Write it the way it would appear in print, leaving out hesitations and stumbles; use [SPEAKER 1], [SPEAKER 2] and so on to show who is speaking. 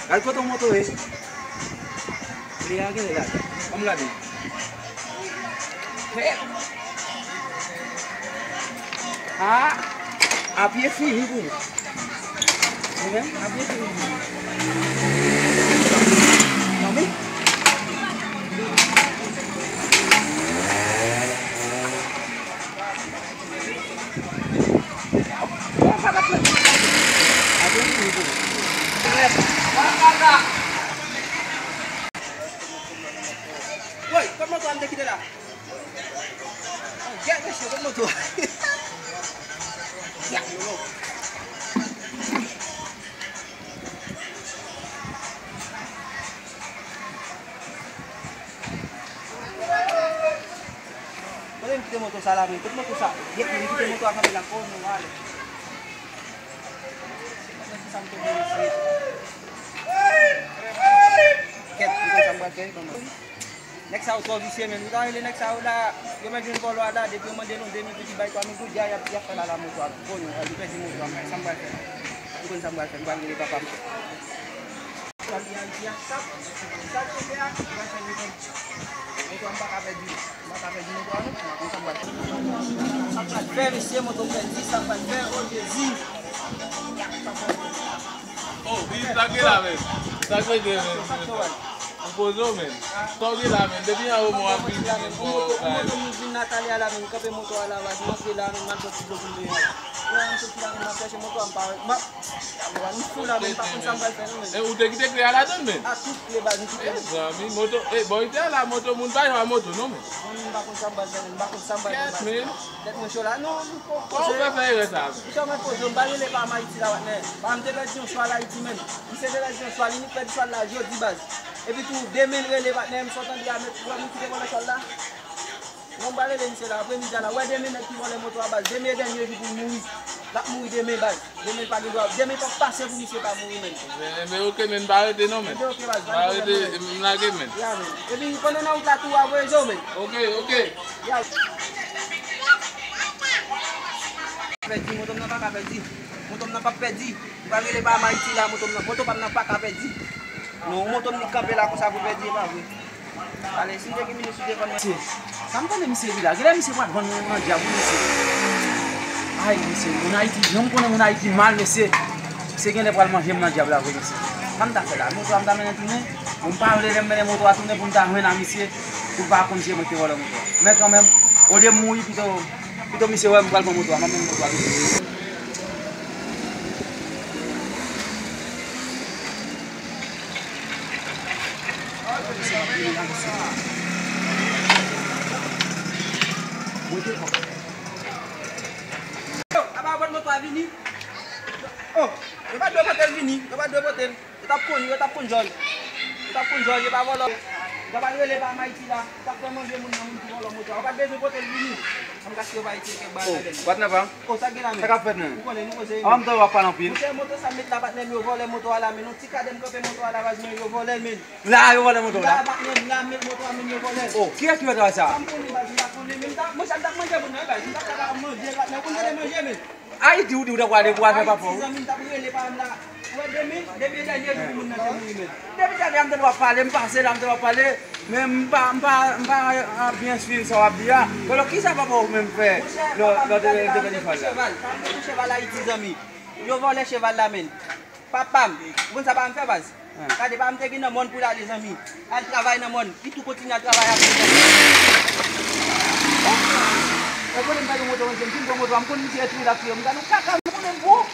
[SPEAKER 1] Al potong motor eh. Lihat ke tak? Kamu lagi. Ah, api sih itu. Ya, api sih. Mami. Woi, kamu tuh anda kita dah. Jangan sih kamu tuh. Ya, dulu. Boleh kita motor salah ni, kita motor salah. Dia kita motor akan bilang kau nunggal. Sampai di sini. Ket kita sampai ke kamu. Next house kau di sini, kita ini next house dah. Dia macam kalau ada, dia pun macam dia ni tu baik kami tu jaya dia kalau lama tu aku pun, dia pun semua tu ambil sampai ke. Bukan sampai ke bang ini papa. Kalau dia sab, satu dia macam ni. Itu ampak apa di tu anu, sampai. Sampai very same tu kan, sampai very old Z.
[SPEAKER 2] Oh, this lagi lah men. Lagi dia men. Pozo men. Kau dia lah men. Dia mau mau ambil men.
[SPEAKER 1] Oh, mungkin Natalia lah men. Kape moto ala was masih lah men mantu tu dulu. Yang tu bilang masih moto ampak. Mak, bukan full lah men. Pakun sampai men.
[SPEAKER 2] Udah kita kerja lah tu men.
[SPEAKER 1] Aku lebar ni.
[SPEAKER 2] Kami moto. Boy dia lah moto muntai lah moto no men.
[SPEAKER 1] Bakun sampai men. Bakun sampai.
[SPEAKER 2] Yes men.
[SPEAKER 1] Dat mosola no.
[SPEAKER 2] Kau prefer ça?
[SPEAKER 1] Kita mai pozo bali le pa mai tira wat ne. Pam te version swala iti men. Ise de version swali ni pe swala jo di base. Et puis tout demain le bat nem sortant dia met pour nous qui wala swala. Non bale le c'est la après midi là. Ouais demain qui wala moto à base. Demain dernier jour pour mourir. La mourir demain base. Demain pas de droit. Demain pas passer pour monsieur pas mourir men.
[SPEAKER 2] Mais ok men barre de non men. Barre de nage men.
[SPEAKER 1] Ya men. Et puis pendant nous la tout avoir jo men.
[SPEAKER 2] Ok.
[SPEAKER 1] Ya. Perdi motom na pa perdi. Motom na pa perdi. Bagi le ba mai tila motom na pa ka perdi. No motom ni kampe la ko sa ko perdi ba oui. Ale si de ki mi su de kon.
[SPEAKER 3] Sampai ni misi bila, kita misi buat kon jabu misi. Ai misi, unaiti, nom kon unaiti mal misi. Segene pal ma hemna jabla ko misi. Manda kala, mo am dame tune, umpa le remene mo to atune punta hoena misi. Kuba kon si mo ti wala mo. Me quand même, au lieu mouille plutôt misi wa mbal mo to, amam mo to.
[SPEAKER 1] Apa buat motor Avini? Oh, lepas dua motor Avini, lepas dua motor, kita pun jual, dia bawa lo, lepas dua lepas mai cila, kita pun mau dia mau motor, lepas dua motor Avini, kami kasih baik cik ke bahan.
[SPEAKER 3] Buat apa?
[SPEAKER 1] Oh, sakit lah.
[SPEAKER 3] Cakap apa ni?
[SPEAKER 1] Bukan
[SPEAKER 3] Am tu apa napin?
[SPEAKER 1] Saya motor sambil dapat nem yo voleh motor ala min, cika dem kope motor ala was yo voleh min.
[SPEAKER 3] Lah, yo wala mo tu lah.
[SPEAKER 1] Dapat nem ngambil motor amin yo voleh.
[SPEAKER 3] Oh, kira tu asa.
[SPEAKER 1] Kampung ni bagi aku ni minta, mesti tak macam benar bagi, tak ada mau dia kat nak pun dia mau dia min.
[SPEAKER 3] Ai di udah kuat apa pun.
[SPEAKER 1] Minta boleh paham lah. Demi dia dia mun nak min.
[SPEAKER 3] Dia bisa dalam tu apa? Lempah dalam tu apa le? Mempa bien sûr ça va bien. Kalau kisah apa pun mempe. Lo de ni fala.
[SPEAKER 1] Cheval Haïti zami. Yo volé cheval la min. Papam, vous ça pas me faire base. Quand pas me te gina mon pour les amis. Elle travaille dans mon, qui tout continue à travailler avec. Aku ni baru motor macam tu, motor ampun mesti ada tu dah kiam. Kan kakak pun embo.